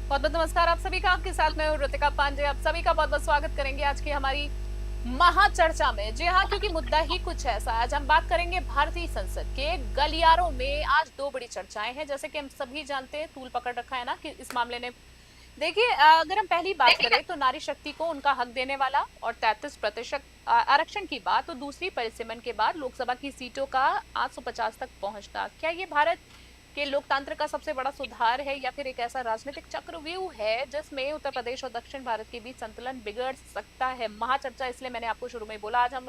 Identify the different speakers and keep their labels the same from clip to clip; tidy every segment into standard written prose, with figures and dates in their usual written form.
Speaker 1: बहुत बहुत नमस्कार आप सभी का। आपके साथ मैं हूं ऋतिका पांडे। आप सभी का बहुत बहुत स्वागत करेंगे आज की हमारी महाचर्चा में। जी हाँ, क्योंकि मुद्दा ही कुछ ऐसा है। आज हम बात करेंगे भारतीय संसद के गलियारों में। आज दो बड़ी चर्चाएं हैं, जैसे कि हम सभी जानते हैं, तूल पकड़ रखा है ना कि इस मामले ने। देखिए, अगर हम पहली बात करें तो नारी शक्ति को उनका हक देने वाला और 33% आरक्षण की बात, तो दूसरी परिसीमन के बाद लोकसभा की सीटों का 850 तक पहुंचना, क्या ये भारत के लोकतंत्र का सबसे बड़ा सुधार है या फिर एक ऐसा राजनीतिक चक्रव्यूह है जिसमें उत्तर प्रदेश और दक्षिण भारत के बीच संतुलन बिगड़ सकता है? महाचर्चा इसलिए मैंने आपको शुरू में बोला। आज हम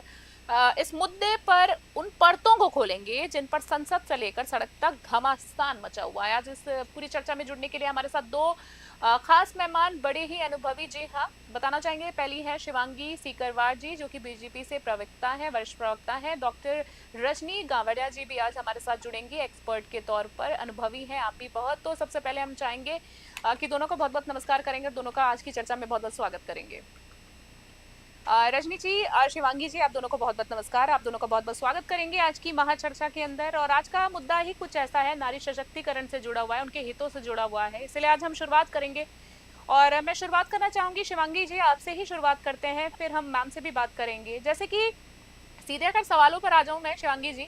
Speaker 1: इस मुद्दे पर उन परतों को खोलेंगे जिन पर संसद से लेकर सड़क तक घमासान मचा हुआ है। आज इस पूरी चर्चा में जुड़ने के लिए हमारे साथ दो खास मेहमान, बड़े ही अनुभवी। जी हाँ, बताना चाहेंगे। पहली है शिवांगी सीकरवार जी, जो कि बीजेपी से प्रवक्ता है, वरिष्ठ प्रवक्ता है। डॉक्टर रजनी गावड़िया जी भी आज हमारे साथ जुड़ेंगी एक्सपर्ट के तौर पर, अनुभवी हैं आप भी बहुत। तो सबसे पहले हम चाहेंगे कि दोनों को बहुत बहुत नमस्कार करेंगे और दोनों का आज की चर्चा में बहुत बहुत स्वागत करेंगे। रजनी जी, शिवांगी जी, आप दोनों को बहुत बहुत नमस्कार। आप दोनों का बहुत बहुत स्वागत करेंगे आज की महाचर्चा के अंदर। और आज का मुद्दा ही कुछ ऐसा है, नारी सशक्तिकरण से जुड़ा हुआ है, उनके हितों से जुड़ा हुआ है, इसलिए आज हम शुरुआत करेंगे। और मैं शुरुआत करना चाहूंगी शिवांगी जी, आपसे ही शुरुआत करते हैं, फिर हम मैम से भी बात करेंगे। जैसे कि सीधे अगर सवालों पर आ जाऊं मैं शिवांगी जी,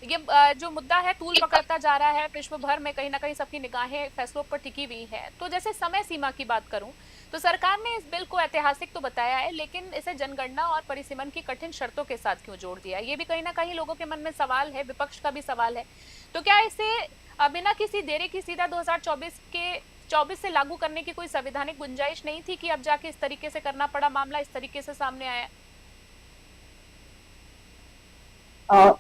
Speaker 1: ये जो मुद्दा है तूल पकड़ता जा रहा है विश्व भर में, कहीं ना कहीं सबकी निगाहें फैसलों पर टिकी हुई है। तो जैसे समय सीमा की बात करूं तो सरकार ने इस बिल को ऐतिहासिक तो बताया है, लेकिन इसे जनगणना और परिसीमन की कठिन शर्तों के साथ क्यों जोड़ दिया? ये भी कहीं ना कहीं लोगों के मन में सवाल है, विपक्ष का भी सवाल है। तो क्या इसे बिना किसी देरी की सीधा 2024 से लागू करने की कोई संवैधानिक गुंजाइश नहीं थी कि अब जाके इस तरीके से करना पड़ा, मामला इस तरीके से सामने आया?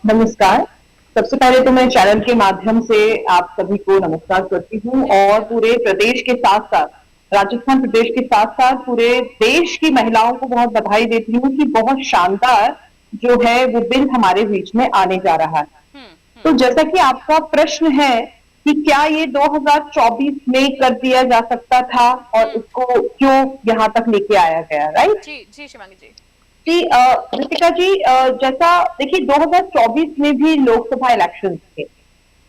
Speaker 2: नमस्कार। सबसे पहले तो मैं चैनल के माध्यम से आप सभी को नमस्कार करती हूँ और पूरे प्रदेश के साथ साथ, राजस्थान प्रदेश के साथ साथ पूरे देश की महिलाओं को बहुत बधाई देती हूँ कि बहुत शानदार जो है वो बिल हमारे बीच में आने जा रहा है। तो जैसा कि आपका प्रश्न है कि क्या ये 2024 में कर दिया जा सकता था और इसको क्यों यहाँ तक लेके आया गया, राइट?
Speaker 1: जी जी शिवांगी जी।
Speaker 2: जी ऋतिका जी, जैसा देखिए 2024 में भी लोकसभा इलेक्शन थे।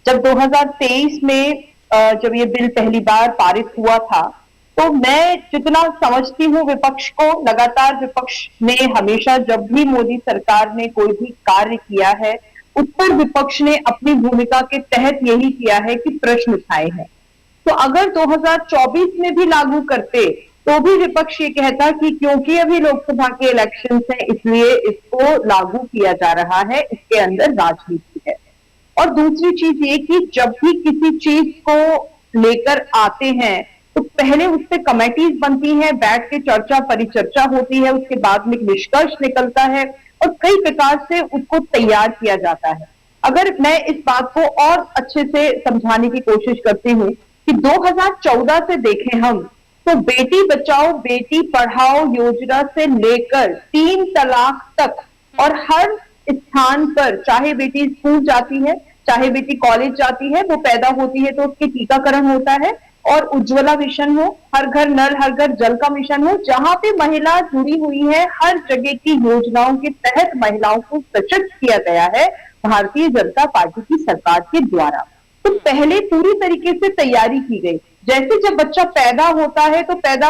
Speaker 2: जब 2023 में जब ये बिल पहली बार पारित हुआ था, तो मैं जितना समझती हूँ विपक्ष को, लगातार विपक्ष ने हमेशा जब भी मोदी सरकार ने कोई भी कार्य किया है, उस पर विपक्ष ने अपनी भूमिका के तहत यही किया है कि प्रश्न उठाए हैं। तो अगर 2024 में भी लागू करते तो भी विपक्ष ये कहता कि क्योंकि अभी लोकसभा के इलेक्शंस हैं इसलिए इसको लागू किया जा रहा है, इसके अंदर राजनीति है। और दूसरी चीज ये कि जब भी किसी चीज को लेकर आते हैं तो पहले उस पर कमेटीज बनती हैं, बैठ के चर्चा परिचर्चा होती है, उसके बाद में एक निष्कर्ष निकलता है और कई प्रकार से उसको तैयार किया जाता है। अगर मैं इस बात को और अच्छे से समझाने की कोशिश करती हूँ कि 2014 से देखें हम, तो बेटी बचाओ बेटी पढ़ाओ योजना से लेकर 3 तलाक तक, और हर स्थान पर चाहे बेटी स्कूल जाती है, चाहे बेटी कॉलेज जाती है, वो पैदा होती है तो उसके टीकाकरण होता है, और उज्ज्वला मिशन हो, हर घर नल हर घर जल का मिशन हो, जहां पे महिला जुड़ी हुई है, हर जगह की योजनाओं के तहत महिलाओं को सशक्त किया गया है भारतीय जनता पार्टी की सरकार के द्वारा। तो पहले पूरी तरीके से तैयारी की गई। जैसे जब बच्चा पैदा होता है तो पैदा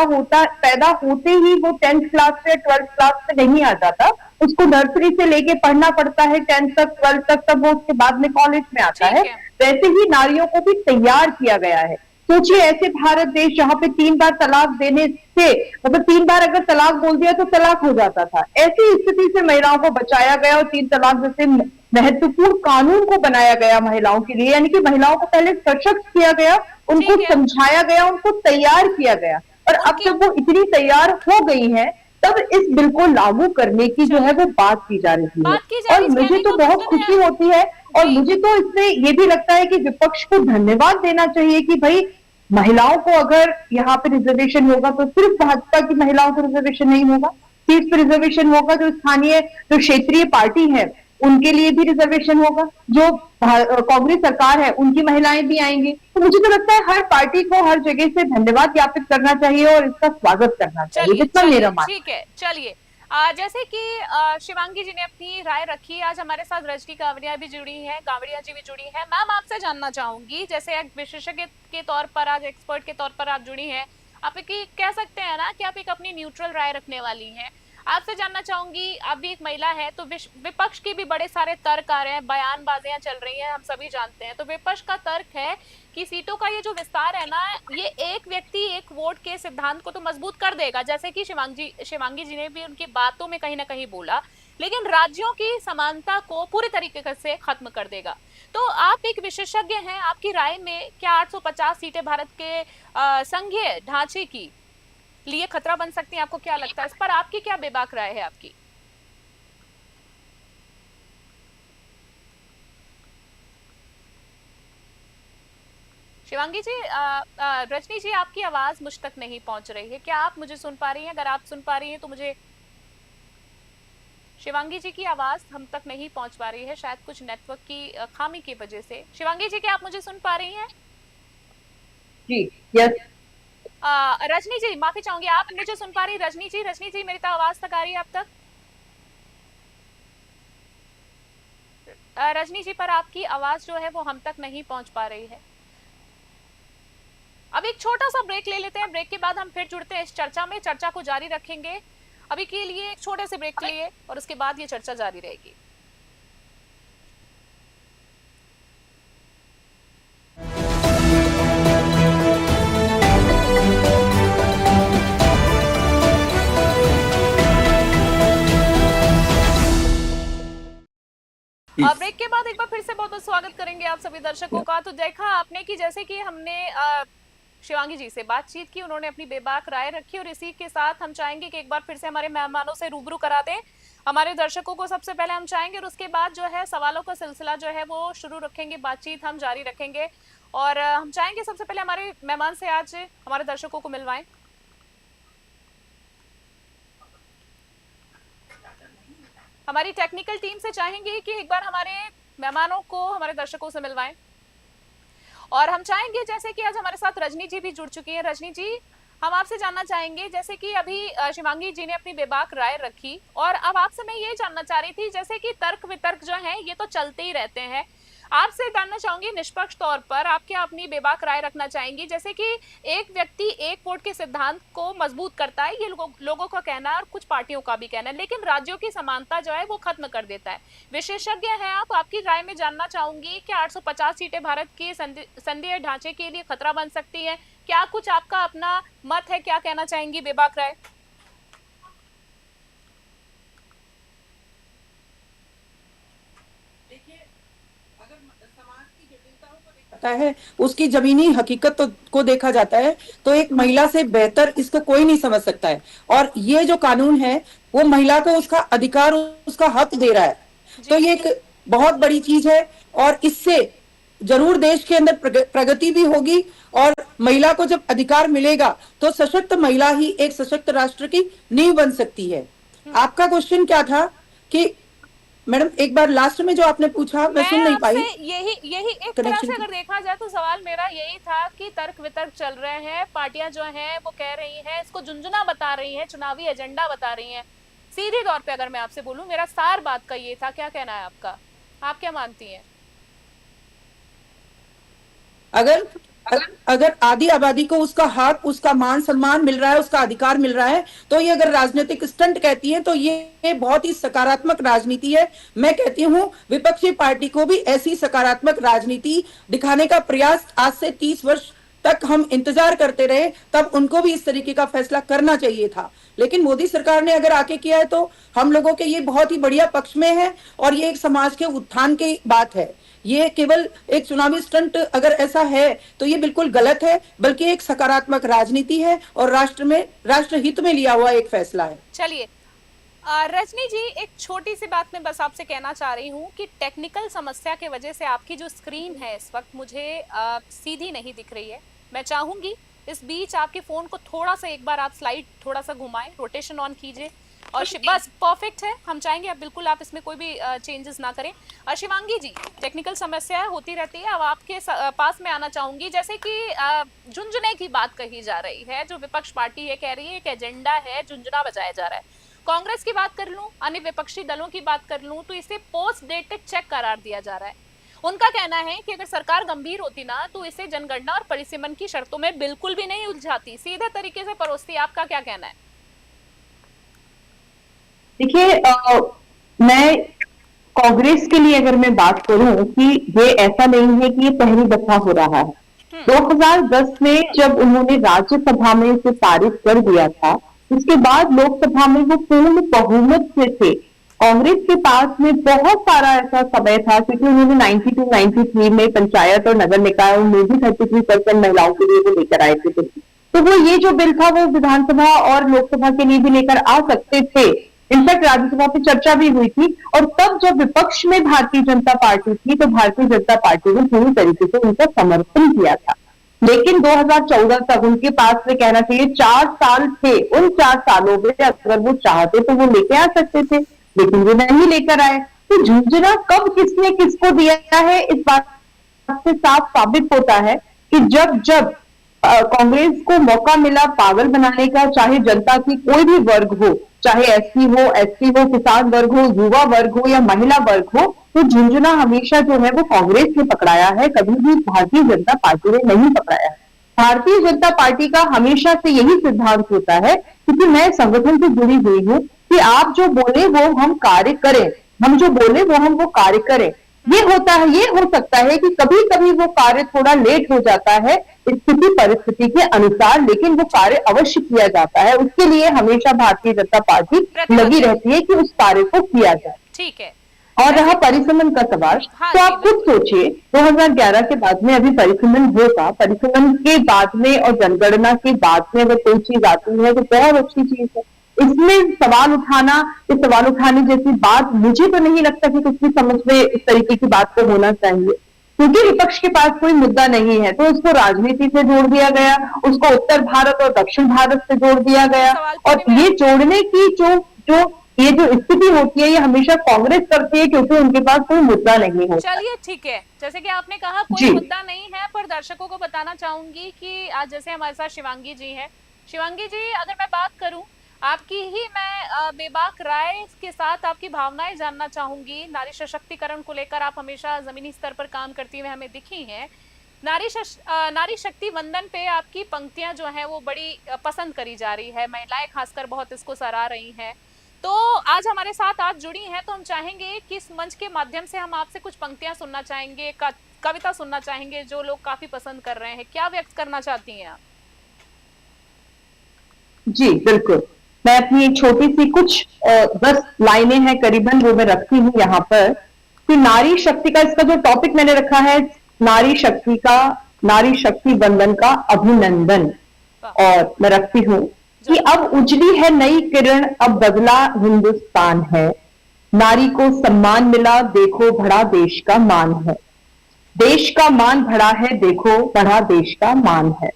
Speaker 2: होते ही वो 10th क्लास से 12th क्लास में नहीं आ जाता, उसको नर्सरी से लेके पढ़ना पड़ता है 10th तक 12th तक, तब वो उसके बाद में कॉलेज में आता है। वैसे ही नारियों को भी तैयार किया गया है। सोचिए ऐसे भारत देश जहां पे 3 बार तलाक देने से, मतलब 3 बार अगर तलाक बोल दिया तो तलाक हो जाता था, ऐसी स्थिति से महिलाओं को बचाया गया और 3 तलाक जैसे महत्वपूर्ण कानून को बनाया गया महिलाओं के लिए। यानी कि महिलाओं को पहले सशक्त किया गया, उनको समझाया गया, उनको तैयार किया गया, और अब जब वो इतनी तैयार हो गई है तब इस बिल को लागू करने की जो है वो बात की जा रही है। और मुझे तो बहुत खुशी होती है, और मुझे तो इससे ये भी लगता है कि विपक्ष को धन्यवाद देना चाहिए कि भाई महिलाओं को अगर यहाँ पे रिजर्वेशन होगा तो सिर्फ भाजपा की महिलाओं को रिजर्वेशन नहीं होगा, सीट पर रिजर्वेशन होगा, जो स्थानीय जो क्षेत्रीय पार्टी है उनके लिए भी रिजर्वेशन होगा, जो कांग्रेस सरकार है उनकी महिलाएं भी आएंगी। तो मुझे तो लगता है हर पार्टी को हर जगह से धन्यवाद ज्ञापित करना चाहिए और इसका स्वागत करना चाहिए, जितना मेरा मानना।
Speaker 1: ठीक है, चलिए। जैसे कि शिवांगी जी ने अपनी राय रखी, आज हमारे साथ रजनी गावड़िया भी जुड़ी है, गावड़िया जी भी जुड़ी है। मैम, आपसे जानना चाहूंगी, जैसे एक विशेषज्ञ के तौर पर, आज एक्सपर्ट के तौर पर आप जुड़ी हैं, आप एक कह सकते हैं ना कि आप एक अपनी न्यूट्रल राय रखने वाली हैं। आपसे जानना चाहूंगी, आप भी एक महिला हैं, तो विपक्ष की भी बड़े सारे तर्क आ रहे हैं, बयानबाजियां चल रही हैं, हम सभी जानते हैं। तो विपक्ष का तर्क है कि सीटों का ये जो विस्तार है ना, ये एक व्यक्ति एक वोट के सिद्धांत को तो मजबूत कर देगा, जैसे कि शिवांगी जी ने भी उनकी बातों में कहीं ना कहीं बोला, लेकिन राज्यों की समानता को पूरी तरीके से खत्म कर देगा। तो आप एक विशेषज्ञ हैं, आपकी राय में क्या 850 सीटें भारत के संघीय ढांचे की लिए खतरा बन सकती हैं? आपको क्या लगता है इस पर? आपकी क्या बेबाक राय है आपकी? शिवांगी जी, रजनी जी, आपकी आवाज मुझ तक नहीं पहुंच रही है, क्या आप मुझे सुन पा रही हैं? अगर आप सुन पा रही हैं तो मुझे, शिवांगी जी की आवाज हम तक नहीं पहुंच पा रही है, शायद कुछ नेटवर्क की खामी की वजह से। शिवांगी जी, क्या आप मुझे सुन पा रही हैं?
Speaker 2: जी, यस।
Speaker 1: रजनी जी, माफी चाहूंगी, आप मुझे सुन पा रही? रजनी जी, मेरी तो आवाज तक आ रही है आप तक? रजनी जी, पर आपकी आवाज जो है वो हम तक नहीं पहुंच पा रही है। अब एक छोटा सा ब्रेक ले लेते हैं, ब्रेक के बाद हम फिर जुड़ते हैं इस चर्चा में, चर्चा को जारी रखेंगे। अभी के लिए एक छोटे से ब्रेक के लिए, और उसके बाद ये चर्चा जारी रहेगी। ब्रेक के बाद एक बार फिर से बहुत बहुत स्वागत करेंगे आप सभी दर्शकों का। तो देखा आपने कि जैसे कि हमने शिवांगी जी से बातचीत की, उन्होंने अपनी बेबाक राय रखी, और इसी के साथ हम चाहेंगे कि एक बार फिर से हमारे मेहमानों से रूबरू करा दें हमारे दर्शकों को। सबसे पहले हम चाहेंगे, और उसके बाद जो है सवालों का सिलसिला जो है वो शुरू रखेंगे, बातचीत हम जारी रखेंगे। और हम चाहेंगे सबसे पहले हमारे मेहमान से आज हमारे दर्शकों को मिलवाएं। हमारी टेक्निकल टीम से चाहेंगे कि एक बार हमारे मेहमानों को हमारे दर्शकों से मिलवाएं। और हम चाहेंगे, जैसे कि आज हमारे साथ रजनी जी भी जुड़ चुकी हैं। रजनी जी, हम आपसे जानना चाहेंगे, जैसे कि अभी शिवांगी जी ने अपनी बेबाक राय रखी, और अब आपसे मैं ये जानना चाह रही थी, जैसे कि तर्क वितर्क जो है ये तो चलते ही रहते हैं, आपसे जानना चाहूंगी निष्पक्ष तौर पर आप क्या अपनी बेबाक राय रखना चाहेंगी? जैसे कि एक व्यक्ति एक वोट के सिद्धांत को मजबूत करता है, ये लोगों का कहना है और कुछ पार्टियों का भी कहना है, लेकिन राज्यों की समानता जो है वो खत्म कर देता है। विशेषज्ञ हैं आप, आपकी राय में जानना चाहूंगी कि 850 सीटें भारत के संघीय ढांचे के लिए खतरा बन सकती है? क्या कुछ आपका अपना मत है, क्या कहना चाहेंगी बेबाक राय?
Speaker 3: है, उसकी जमीनी हकीकत को देखा जाता है, तो एक महिला से बेहतर इसको कोई नहीं समझ सकता है। और ये जो कानून है वो महिला को उसका अधिकार, उसका हक दे रहा है, तो ये एक बहुत बड़ी चीज है। और इससे जरूर देश के अंदर प्रगति भी होगी, और महिला को जब अधिकार मिलेगा तो सशक्त महिला ही एक सशक्त राष्ट्र की नींव बन सकती है। आपका क्वेश्चन क्या था कि मैडम, एक बार लास्ट में जो आपने पूछा मैं सुन नहीं पाई।
Speaker 1: यही एक तरह से अगर देखा जाए तो सवाल मेरा यही था कि तर्क वितर्क चल रहे हैं, पार्टियां जो हैं वो कह रही हैं, इसको झुंझुना बता रही हैं, चुनावी एजेंडा बता रही हैं। सीधे तौर पे अगर मैं आपसे बोलूं, मेरा सार बात का ये था, क्या कहना है आपका? आप क्या मानती हैं?
Speaker 3: अगर आधी आबादी को उसका हक, उसका मान सम्मान मिल रहा है, उसका अधिकार मिल रहा है, तो ये अगर राजनीतिक स्टंट कहती है तो ये बहुत ही सकारात्मक राजनीति है। मैं कहती हूँ विपक्षी पार्टी को भी ऐसी सकारात्मक राजनीति दिखाने का प्रयास, आज से 30 वर्ष तक हम इंतजार करते रहे, तब उनको भी इस तरीके का फैसला करना चाहिए था। लेकिन मोदी सरकार ने अगर आके किया है तो हम लोगों के ये बहुत ही बढ़िया पक्ष में है, और ये एक समाज के उत्थान की बात है। ये केवल एक चुनावी स्टंट अगर ऐसा है तो ये बिल्कुल गलत है, बल्कि एक सकारात्मक राजनीति है और राष्ट्रहित में लिया हुआ एक फैसला है।
Speaker 1: चलिए रजनी जी, एक छोटी सी बात मैं बस आपसे कहना चाह रही हूँ कि टेक्निकल समस्या के वजह से आपकी जो स्क्रीन है इस वक्त मुझे सीधी नहीं दिख रही है। मैं चाहूंगी इस बीच आपके फोन को थोड़ा सा एक बार आप स्लाइड थोड़ा सा घुमाएं, रोटेशन ऑन कीजिए, और बस परफेक्ट है। हम चाहेंगे आप बिल्कुल आप इसमें कोई भी चेंजेस ना करें। शिवांगी जी, टेक्निकल समस्या होती रहती है, अब आपके पास में आना चाहूंगी। जैसे कि झुंझुने की बात कही जा रही है, जो विपक्ष पार्टी है कह रही है एक एजेंडा है, झुंझुना बजाया जा रहा है। कांग्रेस की बात कर लूं, अन्य विपक्षी दलों की बात कर लूं, तो इसे पोस्ट डेटेड चेक करार दिया जा रहा है। उनका कहना है कि अगर सरकार गंभीर होती ना तो इसे जनगणना और परिसीमन की शर्तों में बिल्कुल भी नहीं उलझाती, सीधे तरीके से परोसती। आपका क्या कहना है?
Speaker 2: देखिए, मैं कांग्रेस के लिए अगर मैं बात करूं कि ये ऐसा नहीं है कि ये पहली दफा हो रहा है। 2010 में जब उन्होंने राज्यसभा में इसे पारित कर दिया था, उसके बाद लोकसभा में वो पूर्ण बहुमत से थे। कांग्रेस के पास में बहुत सारा ऐसा समय था, क्योंकि उन्होंने 92-93 में पंचायत और नगर निकायों में भी 33% महिलाओं के लिए वो लेकर आए थे। तो वो ये जो बिल था वो विधानसभा और लोकसभा के लिए भी लेकर आ सकते थे। इनफैक्ट राज्यसभा पे चर्चा भी हुई थी, और तब जब विपक्ष में भारतीय जनता पार्टी थी तो भारतीय जनता पार्टी ने पूरी तरीके से उनका समर्थन किया था। लेकिन 2014 तक उनके पास में कहना चाहिए 4 साल थे। उन 4 सालों में अगर वो चाहते तो वो लेके आ सकते थे, लेकिन वो नहीं लेकर आए। तो झुंझुना कब किसने किसको दिया है, इस बात से साफ साबित होता है कि जब जब कांग्रेस को मौका मिला पागल बनाने का, चाहे जनता की कोई भी वर्ग हो, चाहे एससी हो, एसटी हो, किसान वर्ग हो, युवा वर्ग हो या महिला वर्ग हो, तो झुंझुना हमेशा जो है वो कांग्रेस ने पकड़ाया है, कभी भी भारतीय जनता पार्टी ने नहीं पकड़ाया है। भारतीय जनता पार्टी का हमेशा से यही सिद्धांत होता है, क्योंकि मैं संगठन से जुड़ी हुई हूँ, कि आप जो बोले वो हम कार्य करें, हम जो बोले वो कार्य करें। ये होता है, ये हो सकता है कि कभी कभी वो कार्य थोड़ा लेट हो जाता है स्थिति परिस्थिति के अनुसार, लेकिन वो कार्य अवश्य किया जाता है। उसके लिए हमेशा भारतीय जनता पार्टी लगी रहती है कि उस कार्य को किया जाए।
Speaker 1: ठीक है।
Speaker 2: और रहा परिसीमन का सवाल,
Speaker 1: हाँ,
Speaker 2: तो आप खुद सोचिए 2011 के बाद में अभी परिसीमन होगा, परिसीमन के बाद में और जनगणना के बाद में अगर कोई चीज आती है तो बहुत अच्छी चीज है। इसमें सवाल उठाना, इस सवाल उठाने जैसी बात मुझे तो नहीं लगता कि कुछ भी समझ में इस तरीके की बात को होना चाहिए, क्योंकि विपक्ष के पास कोई मुद्दा नहीं है तो उसको राजनीति से जोड़ दिया गया, उसको उत्तर भारत और दक्षिण भारत से जोड़ दिया गया। और ये जोड़ने की ये जो स्थिति होती है ये हमेशा कांग्रेस करती है, क्योंकि उनके पास कोई मुद्दा नहीं होता।
Speaker 1: चलिए ठीक है, जैसे कि आपने कहा कोई मुद्दा नहीं है, पर दर्शकों को बताना चाहूंगी कि आज जैसे हमारे साथ शिवांगी जी हैं। शिवांगी जी, अगर मैं बात करूं आपकी ही, मैं बेबाक राय के साथ आपकी भावनाएं जानना चाहूंगी। नारी सशक्तिकरण को लेकर आप हमेशा जमीनी स्तर पर काम करती हुए हमें दिखी हैं। नारी शक्ति वंदन पे आपकी पंक्तियां जो हैं वो बड़ी पसंद करी जा रही है, महिलाएं खासकर बहुत इसको सराह रही हैं। तो आज हमारे साथ आप जुड़ी हैं, तो हम चाहेंगे कि इस मंच के माध्यम से हम आपसे कुछ पंक्तियां सुनना चाहेंगे, कविता सुनना चाहेंगे जो लोग काफी पसंद कर रहे हैं। क्या व्यक्त करना चाहती हैं आप?
Speaker 2: जी बिल्कुल, मैं अपनी एक छोटी सी कुछ 10 लाइनें हैं करीबन, वो मैं रखती हूँ यहाँ पर, कि नारी शक्ति का, इसका जो टॉपिक मैंने रखा है, नारी शक्ति वंदन का अभिनंदन। और मैं रखती हूँ कि अब उजली है नई किरण, अब बदला हिंदुस्तान है, नारी को सम्मान मिला, देखो बढ़ा देश का मान है, देश का मान बढ़ा है, देखो बढ़ा देश का मान है,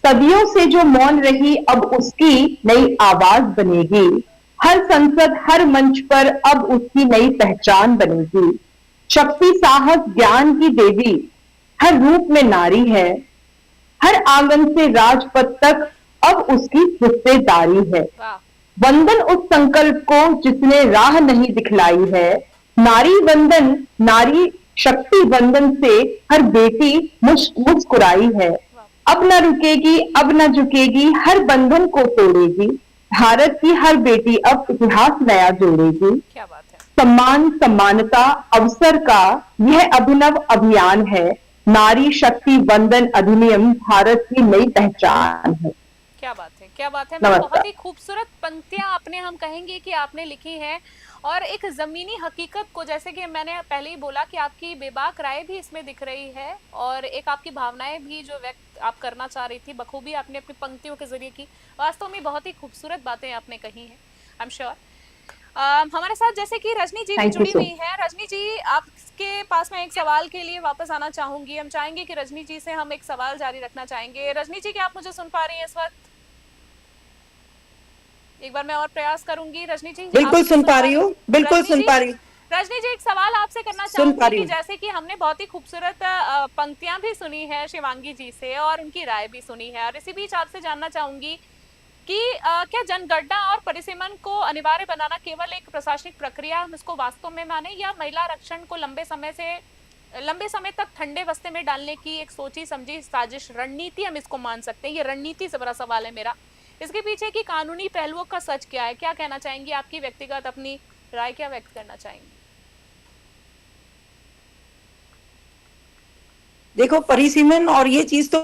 Speaker 2: सदियों से जो मौन रही अब उसकी नई आवाज बनेगी, हर संसद हर मंच पर अब उसकी नई पहचान बनेगी, शक्ति साहस ज्ञान की देवी हर रूप में नारी है, हर आंगन से राजपथ तक अब उसकी हिस्सेदारी है, वंदन उस संकल्प को जिसने राह नहीं दिखलाई है, नारी वंदन नारी शक्ति वंदन से हर बेटी मुस्कुराई है, अब न रुकेगी अब न झुकेगी, हर बंधन को तोड़ेगी, भारत की हर बेटी अब इतिहास नया जोड़ेगी।
Speaker 1: क्या बात है।
Speaker 2: सम्मान समानता अवसर का यह अभिनव अभियान है, नारी शक्ति वंदन अधिनियम भारत की नई पहचान है।
Speaker 1: क्या बात है, क्या बात है। बहुत ही खूबसूरत पंक्तियां आपने, हम कहेंगे कि आपने लिखी हैं, और एक जमीनी हकीकत को, जैसे कि मैंने पहले ही बोला कि आपकी बेबाक राय भी इसमें दिख रही है, और एक आपकी भावनाएं भी जो व्यक्त आप करना चाह रही थी बखूबी आपने अपनी पंक्तियों के जरिए की। वास्तव में बहुत ही खूबसूरत बातें आपने कही हैं, आई एम श्योर। हमारे साथ जैसे कि रजनी जी भी जुड़ी हुई है। रजनी जी, आपके पास में एक सवाल के लिए वापस आना चाहूंगी। हम चाहेंगे कि रजनी जी से हम एक सवाल जारी रखना चाहेंगे। रजनी जी, क्या आप मुझे सुन पा रही हैं इस वक्त? एक बार मैं और प्रयास करूंगी। रजनी जी,
Speaker 3: बिल्कुल सुन पा रही हूँ, बिल्कुल सुन पा रही हूँ।
Speaker 1: रजनी जी, एक सवाल आपसे करना चाहूंगी कि जैसे कि हमने बहुत ही खूबसूरत पंक्तियां भी सुनी है शिवांगी जी से और उनकी राय भी सुनी है, और इसी बीच आपसे जानना चाहूंगी कि क्या जनगणना और परिसीमन को अनिवार्य बनाना केवल एक प्रशासनिक प्रक्रिया हम इसको वास्तव में माने, या महिला आरक्षण को लंबे समय से लंबे समय तक ठंडे बस्ते में डालने की एक सोची समझी साजिश, रणनीति हम इसको मान सकते हैं? ये रणनीति से बड़ा सवाल है मेरा। इसके पीछे की कानूनी पहलुओं का सच क्या है? क्या कहना चाहेंगी? आपकी व्यक्तिगत अपनी राय क्या व्यक्त करना चाहेंगी?
Speaker 3: देखो, परिसीमन और ये चीज तो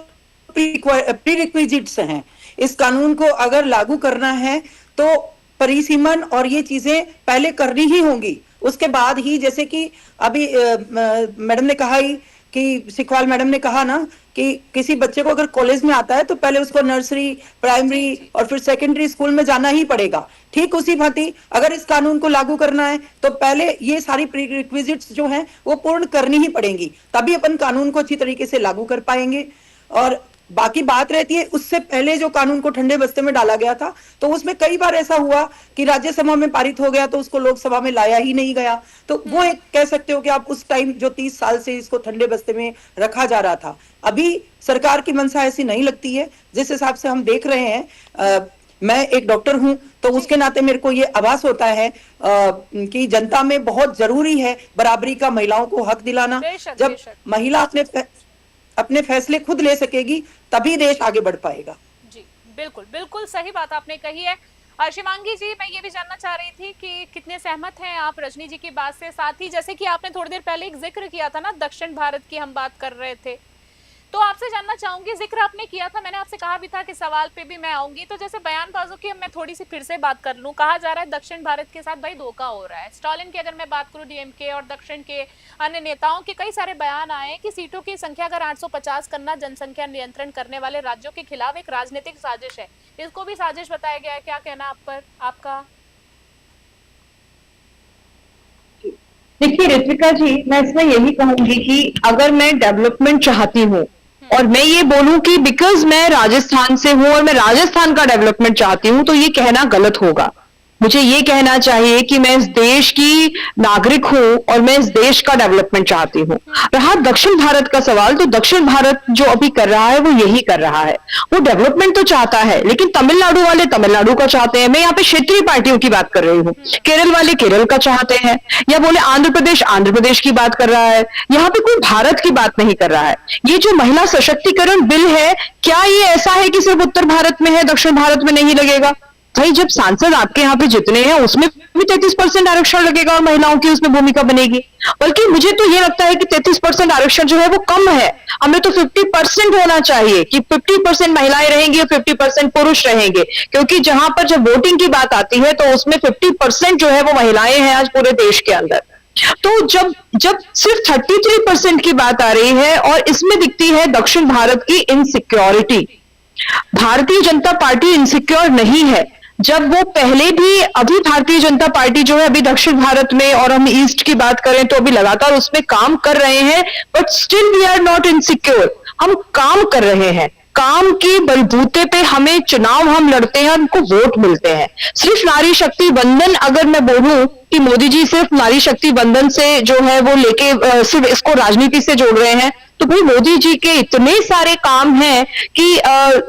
Speaker 3: प्री हैं। इस कानून को अगर लागू करना है तो परिसीमन और ये चीजें पहले करनी ही होंगी। उसके बाद ही, जैसे कि अभी मैडम ने कहा ही कि सिखवाल मैडम ने कहा ना कि किसी बच्चे को अगर कॉलेज में आता है तो पहले उसको नर्सरी, प्राइमरी और फिर सेकेंडरी स्कूल में जाना ही पड़ेगा। ठीक उसी भांति अगर इस कानून को लागू करना है तो पहले ये सारी प्रीरिक्विजिट्स जो हैं वो पूर्ण करनी ही पड़ेंगी, तभी अपन कानून को अच्छी तरीके से लागू कर पाएंगे। और बाकी बात रहती है, उससे पहले जो कानून को ठंडे बस्ते में डाला गया था तो उसमें कई बार ऐसा हुआ कि राज्यसभा में पारित हो गया तो उसको लोकसभा में लाया ही नहीं गया। तो वो एक कह सकते हो कि आप उस टाइम जो 30 साल से इसको ठंडे बस्ते में रखा जा रहा था, अभी सरकार की मंशा ऐसी नहीं लगती है जिस हिसाब से हम देख रहे हैं। मैं एक डॉक्टर हूं तो उसके नाते मेरे को ये आभास होता है कि जनता में बहुत जरूरी है बराबरी का, महिलाओं को हक दिलाना। जब महिला अपने फैसले खुद ले सकेगी तभी देश आगे बढ़ पाएगा।
Speaker 1: जी बिल्कुल, बिल्कुल सही बात आपने कही है। शिवांगी जी, मैं ये भी जानना चाह रही थी कि कितने सहमत हैं आप रजनी जी की बात से? साथ ही जैसे कि आपने थोड़ी देर पहले एक जिक्र किया था ना, दक्षिण भारत की हम बात कर रहे थे, तो आपसे जानना चाहूंगी, जिक्र आपने किया था, मैंने आपसे कहा भी था कि सवाल पे भी मैं आऊंगी, तो जैसे बयानबाजों की मैं थोड़ी सी फिर से बात कर लूं। कहा जा रहा है दक्षिण भारत के साथ भाई धोखा हो रहा है। स्टालिन की अगर मैं बात करूं, डीएमके और दक्षिण के अन्य नेताओं के कई सारे बयान आए कि सीटों की संख्या अगर 850 करना जनसंख्या नियंत्रण करने वाले राज्यों के खिलाफ एक राजनीतिक साजिश है। इसको भी साजिश बताया गया है। क्या कहना आप पर आपका?
Speaker 2: देखिए ऋतिका जी, मैं इसमें यही कहूंगी कि अगर मैं डेवलपमेंट चाहती हूँ और मैं ये बोलूं कि बिकॉज मैं राजस्थान से हूं और मैं राजस्थान का डेवलपमेंट चाहती हूं, तो ये कहना गलत होगा। मुझे ये कहना चाहिए कि मैं इस देश की नागरिक हूं और मैं इस देश का डेवलपमेंट चाहती हूं। रहा दक्षिण भारत का सवाल, तो दक्षिण भारत जो अभी कर रहा है वो यही कर रहा है, वो डेवलपमेंट तो चाहता है, लेकिन तमिलनाडु वाले तमिलनाडु का चाहते हैं। मैं यहाँ पे क्षेत्रीय पार्टियों की बात कर रही हूँ। केरल वाले केरल का चाहते हैं, या बोले आंध्र प्रदेश की बात कर रहा है। यहाँ पे कोई भारत की बात नहीं कर रहा है। ये जो महिला सशक्तिकरण बिल है, क्या ये ऐसा है कि सिर्फ उत्तर भारत में है, दक्षिण भारत में नहीं लगेगा? भाई जब सांसद आपके यहाँ पे जितने हैं उसमें भी 33% आरक्षण लगेगा और महिलाओं की उसमें भूमिका बनेगी। बल्कि मुझे तो ये लगता है कि 33% आरक्षण जो है वो कम है। हमें तो 50% होना चाहिए कि 50% महिलाएं रहेंगी और 50% पुरुष रहेंगे, क्योंकि जहां पर जब वोटिंग की बात आती है तो उसमें 50% जो है वो महिलाएं हैं आज पूरे देश के अंदर। तो जब सिर्फ 33% की बात आ रही है और इसमें दिखती है दक्षिण भारत की insecurity. Bharatiya Janata party insecure नहीं है। जब वो पहले भी, अभी भारतीय जनता पार्टी जो है अभी दक्षिण भारत में, और हम ईस्ट की बात करें तो अभी लगातार उसमें काम कर रहे हैं, but still we are not insecure. हम काम कर रहे हैं, काम के बलबूते पे हमें चुनाव हम लड़ते हैं, हमको वोट मिलते हैं। सिर्फ नारी शक्ति वंदन, अगर मैं बोलूं कि मोदी जी सिर्फ नारी शक्ति वंदन से जो है वो लेके सिर्फ इसको राजनीति से जोड़ रहे हैं, तो भाई मोदी जी के इतने सारे काम हैं कि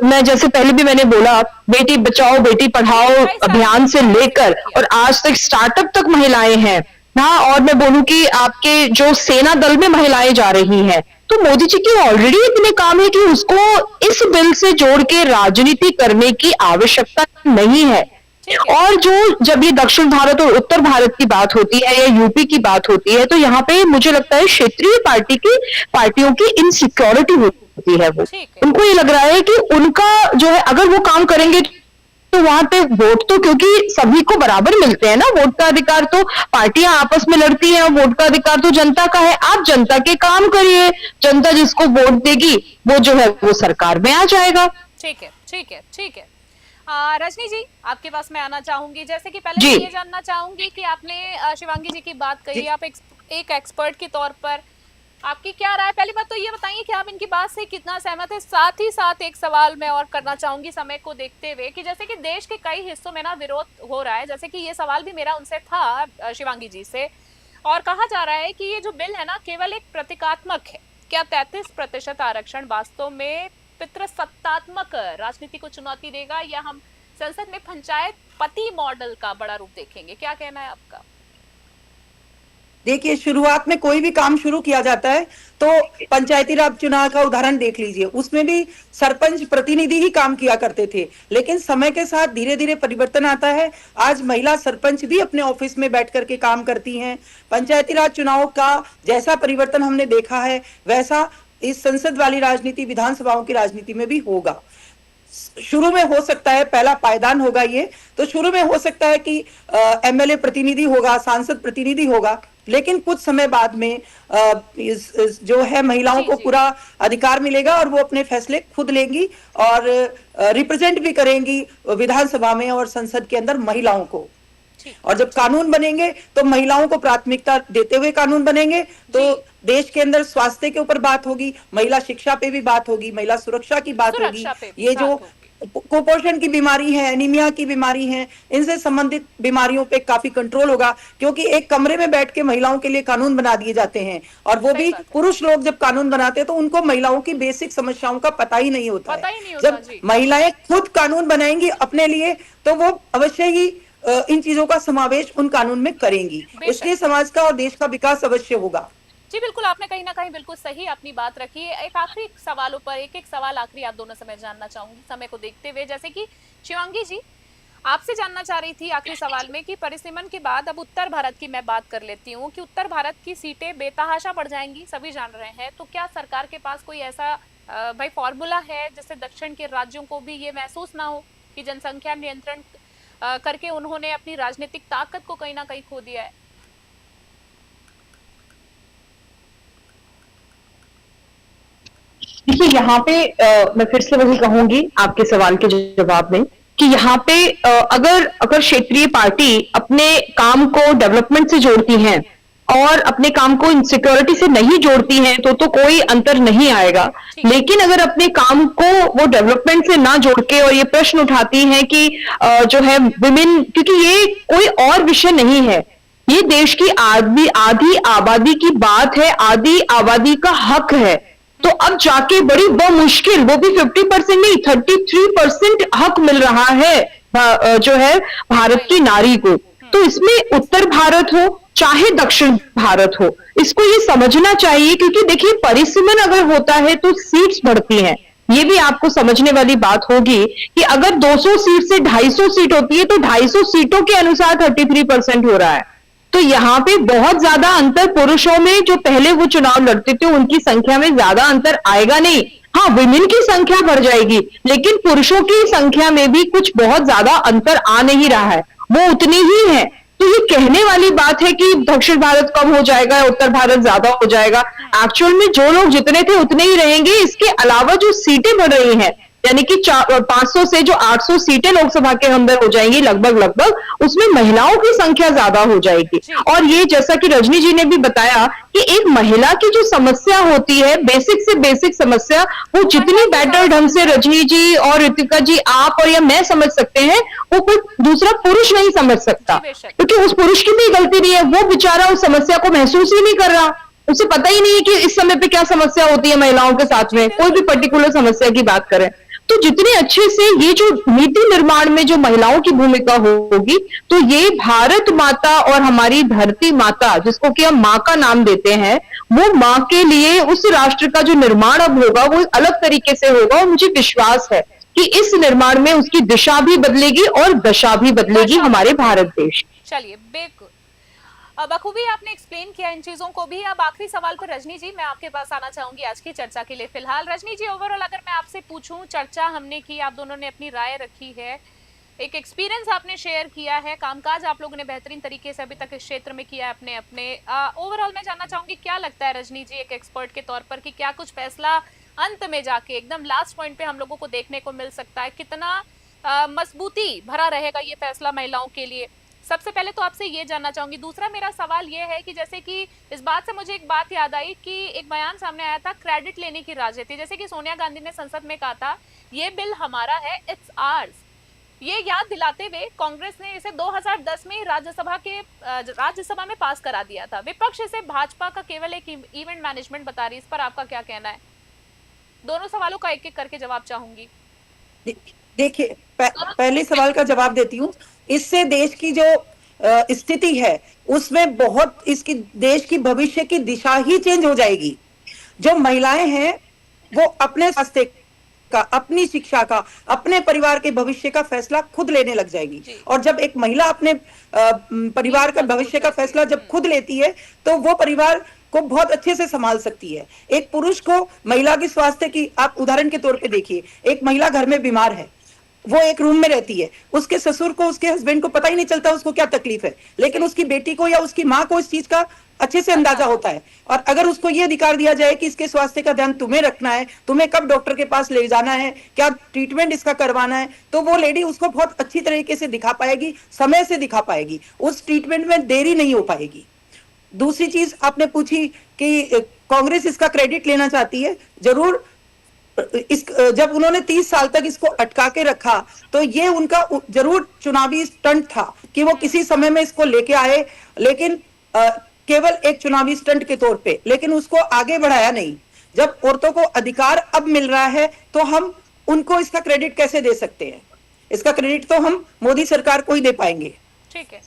Speaker 2: मैं जैसे पहले भी मैंने बोला, बेटी बचाओ बेटी पढ़ाओ अभियान से लेकर और आज तक स्टार्टअप तक महिलाएं हैं। हाँ, और मैं बोलूं कि आपके जो सेना दल में महिलाएं जा रही हैं, तो मोदी जी के ऑलरेडी इतने काम है कि उसको इस बिल से जोड़ के राजनीति करने की आवश्यकता नहीं है। और जो जब ये दक्षिण भारत और उत्तर भारत की बात होती है या यूपी की बात होती है, तो यहाँ पे मुझे लगता है क्षेत्रीय पार्टियों की इनसिक्योरिटी होती है। वो उनको ये लग रहा है कि उनका जो है अगर वो काम करेंगे तो वहां पे वोट तो, क्योंकि सभी को बराबर मिलते हैं ना, वोट का अधिकार तो पार्टियां आपस में लड़ती हैं और वोट का अधिकार तो जनता का है। आप जनता के काम करिए, जनता जिसको वोट देगी वो जो है वो सरकार में आ जाएगा।
Speaker 1: ठीक है, ठीक है, ठीक है। रजनी जी, आपके पास मैं आना चाहूंगी। जैसे कि पहले मैं ये जानना चाहूंगी कि आपने शिवांगी जी की बात कही, आप एक एक्सपर्ट के तौर पर आपकी क्या राय? पहली बात तो ये बताइए कि आप इनकी बात से कितना सहमत है। साथ ही साथ एक सवाल मैं और करना चाहूंगी समय को देखते हुए कि जैसे कि देश के कई हिस्सों में ना विरोध हो रहा है, जैसे कि ये सवाल भी मेरा उनसे था शिवांगी जी से, और कहा जा रहा है कि ये जो बिल है ना केवल एक प्रतीकात्मक है। क्या 33% आरक्षण वास्तव में पितृसत्तात्मक राजनीति को चुनौती देगा, या हम संसद में पंचायत पति मॉडल का बड़ा रूप देखेंगे? क्या कहना है आपका?
Speaker 3: देखिए, शुरुआत में कोई भी काम शुरू किया जाता है तो पंचायती राज चुनाव का उदाहरण देख लीजिए, उसमें भी सरपंच प्रतिनिधि ही काम किया करते थे, लेकिन समय के साथ धीरे धीरे परिवर्तन आता है। आज महिला सरपंच भी अपने ऑफिस में बैठ करके काम करती हैं। पंचायती राज चुनाव का जैसा परिवर्तन हमने देखा है वैसा इस संसद वाली राजनीति, विधानसभाओं की राजनीति में भी होगा। शुरू में हो सकता है पहला पायदान होगा ये, तो शुरू में हो सकता है कि एमएलए प्रतिनिधि होगा, सांसद प्रतिनिधि होगा, लेकिन कुछ समय बाद में जो है महिलाओं को पूरा अधिकार मिलेगा और वो अपने फैसले खुद लेंगी और रिप्रेजेंट भी करेंगी विधानसभा में और संसद के अंदर महिलाओं को। और जब कानून बनेंगे तो महिलाओं को प्राथमिकता देते हुए कानून बनेंगे, तो देश के अंदर स्वास्थ्य के ऊपर बात होगी, महिला शिक्षा पे भी बात होगी, महिला सुरक्षा की बात होगी। ये जो कुपोषण की बीमारी है, एनीमिया की बीमारी है, इनसे संबंधित बीमारियों पे काफी कंट्रोल होगा, क्योंकि एक कमरे में बैठ के महिलाओं के लिए कानून बना दिए जाते हैं और वो भी पुरुष लोग जब कानून बनाते हैं तो उनको महिलाओं की बेसिक समस्याओं का पता ही नहीं होता है। जब महिलाएं खुद कानून बनाएंगी अपने लिए तो वो अवश्य ही इन चीजों का समावेश उन कानून में करेंगी, इसलिए समाज का और देश का विकास अवश्य होगा।
Speaker 1: जी बिल्कुल, आपने कहीं ना कहीं बिल्कुल सही अपनी बात रखी है। एक आखिरी सवालों पर एक सवाल आखिरी आप दोनों से मैं जानना चाहूंगी समय को देखते हुए, जैसे कि शिवांगी जी आपसे जानना चाह रही थी आखिरी सवाल में कि परिसीमन के बाद अब उत्तर भारत की मैं बात कर लेती हूँ कि उत्तर भारत की सीटें बेतहाशा बढ़ जाएंगी, सभी जान रहे हैं, तो क्या सरकार के पास कोई ऐसा भाई फॉर्मूला है जिससे दक्षिण के राज्यों को भी ये महसूस ना हो कि जनसंख्या नियंत्रण करके उन्होंने अपनी राजनीतिक ताकत को कहीं ना कहीं खो दिया है?
Speaker 2: देखिए, यहाँ पे मैं फिर से वही कहूंगी आपके सवाल के जवाब में कि यहाँ पे अगर क्षेत्रीय पार्टी अपने काम को डेवलपमेंट से जोड़ती हैं और अपने काम को इनसिक्योरिटी से नहीं जोड़ती हैं तो कोई अंतर नहीं आएगा। लेकिन अगर अपने काम को वो डेवलपमेंट से ना जोड़ के और ये प्रश्न उठाती हैं कि जो है विमेन, क्योंकि ये कोई और विषय नहीं है, ये देश की आधी आबादी की बात है, आधी आबादी का हक है। तो अब जाके बड़ी बमुश्किल वो भी 50% नहीं 33% हक मिल रहा है जो है भारत की नारी को। तो इसमें उत्तर भारत हो चाहे दक्षिण भारत हो, इसको ये समझना चाहिए, क्योंकि देखिए परिसीमन अगर होता है तो सीट्स बढ़ती हैं। ये भी आपको समझने वाली बात होगी कि अगर 200 सीट से 250 सीट होती है तो 250 सीटों के अनुसार 33% हो रहा है। तो यहाँ पे बहुत ज्यादा अंतर पुरुषों में जो पहले वो चुनाव लड़ते थे उनकी संख्या में ज्यादा अंतर आएगा नहीं। हाँ, विमेन की संख्या बढ़ जाएगी, लेकिन पुरुषों की संख्या में भी कुछ बहुत ज्यादा अंतर आ नहीं रहा है, वो उतनी ही है। तो ये कहने वाली बात है कि दक्षिण भारत कम हो जाएगा, उत्तर भारत ज्यादा हो जाएगा। एक्चुअल में जो लोग जितने थे उतने ही रहेंगे। इसके अलावा जो सीटें बढ़ रही हैं, यानी कि 500 से जो 800 सीटें लोकसभा के अंदर हो जाएंगी लगभग, उसमें महिलाओं की संख्या ज्यादा हो जाएगी। और ये जैसा कि रजनी जी ने भी बताया कि एक महिला की जो समस्या होती है, बेसिक से बेसिक समस्या, वो जितनी बेटर ढंग से रजनी जी और ऋतिका जी आप और या मैं समझ सकते हैं, वो कोई दूसरा पुरुष नहीं समझ सकता, क्योंकि उस पुरुष की भी गलती नहीं है। वो बेचारा उस समस्या को महसूस ही नहीं कर रहा, उसे पता ही नहीं है कि इस समय पे क्या समस्या होती है महिलाओं के साथ में, कोई भी पर्टिकुलर समस्या की बात करें। तो जितने अच्छे से ये जो नीति निर्माण में जो महिलाओं की भूमिका होगी, तो ये भारत माता और हमारी धरती माता, जिसको कि हम माँ का नाम देते हैं, वो माँ के लिए उस राष्ट्र का जो निर्माण अब होगा वो अलग तरीके से होगा। और मुझे विश्वास है कि इस निर्माण में उसकी दिशा भी बदलेगी और दशा भी बदलेगी हमारे भारत देश।
Speaker 1: चलिए, बिल्कुल बखूबी आपने एक्सप्लेन किया इन चीजों को भी। अब आखिरी सवाल पर रजनी जी मैं आपके पास आना चाहूंगी आज की चर्चा के लिए। फिलहाल रजनी जी, ओवरऑल अगर मैं आपसे पूछूं, चर्चा हमने की, आप दोनों ने अपनी राय रखी है, एक एक्सपीरियंस आपने शेयर किया है, कामकाज आप लोगों ने बेहतरीन तरीके से अभी तक इस क्षेत्र में किया है अपने अपने। ओवरऑल मैं जानना चाहूंगी क्या लगता है रजनी जी एक एक्सपर्ट के तौर पर कि क्या कुछ फैसला अंत में जाके एकदम लास्ट पॉइंट पे हम लोगों को देखने को मिल सकता है? कितना मजबूती भरा रहेगा ये फैसला महिलाओं के लिए? सबसे पहले तो आपसे ये जानना चाहूंगी। दूसरा मेरा सवाल ये है कि जैसे कि इस बात से मुझे एक बात याद आई कि एक बयान सामने आया था क्रेडिट लेने की राजनीति, जैसे कि सोनिया गांधी ने संसद में कहा था ये बिल हमारा है, इट्स आर्स। ये याद दिलाते हुए कांग्रेस ने इसे 2010 में राज्यसभा में पास करा दिया था। विपक्ष इसे भाजपा का केवल एक इवेंट मैनेजमेंट बता रही है। इस पर आपका क्या कहना है? दोनों सवालों का एक एक करके जवाब चाहूंगी।
Speaker 3: देखिए, पहले सवाल का जवाब देती हूँ। इससे देश की जो स्थिति है उसमें बहुत इसकी देश की भविष्य की दिशा ही चेंज हो जाएगी। जो महिलाएं हैं वो अपने स्वास्थ्य का, अपनी शिक्षा का, अपने परिवार के भविष्य का फैसला खुद लेने लग जाएगी। और जब एक महिला अपने परिवार का भविष्य का फैसला जब खुद लेती है तो वो परिवार को बहुत अच्छे से संभाल सकती है। एक पुरुष को महिला की स्वास्थ्य की आप उदाहरण के तौर पे देखिए, एक महिला घर में बीमार है, वो एक रूम में रहती है, उसके ससुर को, उसके हस्बैंड को पता ही नहीं चलता उसको क्या तकलीफ है, लेकिन उसकी बेटी को या उसकी माँ को इस चीज का अच्छे से अंदाजा होता है। और अगर उसको ये अधिकार दिया जाए कि इसके स्वास्थ्य का ध्यान तुम्हें रखना है, तुम्हें कब डॉक्टर के पास ले जाना है, क्या ट्रीटमेंट इसका करवाना है, तो वो लेडी उसको बहुत अच्छी तरीके से दिखा पाएगी, समय से दिखा पाएगी, उस ट्रीटमेंट में देरी नहीं हो पाएगी। दूसरी चीज आपने पूछी कि कांग्रेस इसका क्रेडिट लेना चाहती है, जरूर। जब उन्होंने 30 साल तक इसको अटका के रखा तो ये उनका जरूर चुनावी स्टंट था कि वो किसी समय में इसको लेके आए, लेकिन केवल एक चुनावी स्टंट के तौर पे, लेकिन उसको आगे बढ़ाया नहीं। जब औरतों को अधिकार अब मिल रहा है तो हम उनको इसका क्रेडिट कैसे दे सकते हैं? इसका क्रेडिट तो हम मोदी सरकार को ही दे पाएंगे।
Speaker 1: ठीक है,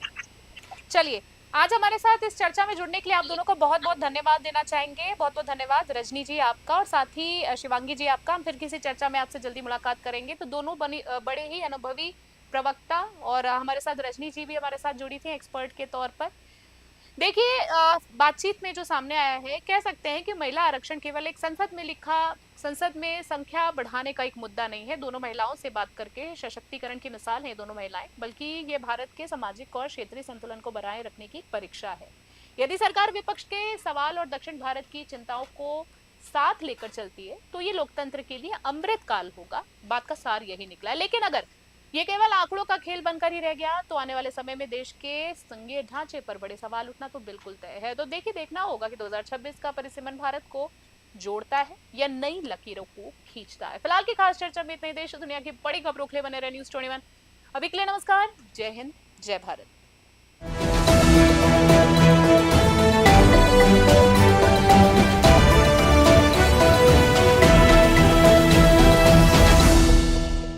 Speaker 1: चलिए आज हमारे साथ इस चर्चा में जुड़ने के लिए आप दोनों को बहुत बहुत धन्यवाद देना चाहेंगे। बहुत बहुत धन्यवाद रजनी जी आपका और साथ ही शिवांगी जी आपका। हम फिर किसी चर्चा में आपसे जल्दी मुलाकात करेंगे। तो दोनों बड़े ही अनुभवी प्रवक्ता और हमारे साथ रजनी जी भी हमारे साथ जुड़ी थी एक्सपर्ट के तौर पर। देखिए बातचीत में जो सामने आया है, कह सकते हैं कि महिला आरक्षण केवल एक संसद में संख्या बढ़ाने का एक मुद्दा नहीं है। दोनों महिलाओं से बात करके सशक्तिकरण की मिसाल है दोनों महिलाएं, बल्कि ये भारत के सामाजिक और क्षेत्रीय संतुलन को बनाए रखने की परीक्षा है। यदि सरकार विपक्ष के सवाल और दक्षिण भारत की चिंताओं को साथ लेकर चलती है तो ये लोकतंत्र के लिए अमृत काल होगा। बात का सार यही निकला है। लेकिन अगर ये केवल आंकड़ों का खेल बनकर ही रह गया तो आने वाले समय में देश के संघीय ढांचे पर बड़े सवाल उठना तो बिल्कुल तय है। तो देखिए, देखना होगा कि 2026 का परिसीमन भारत को जोड़ता है या नई लकीरों को खींचता है। फिलहाल की खास चर्चा में इतने। देश दुनिया की बड़ी खबरों के लिए बने रहे न्यूज़ 21। अभी के लिए नमस्कार, जय हिंद, जय भारत।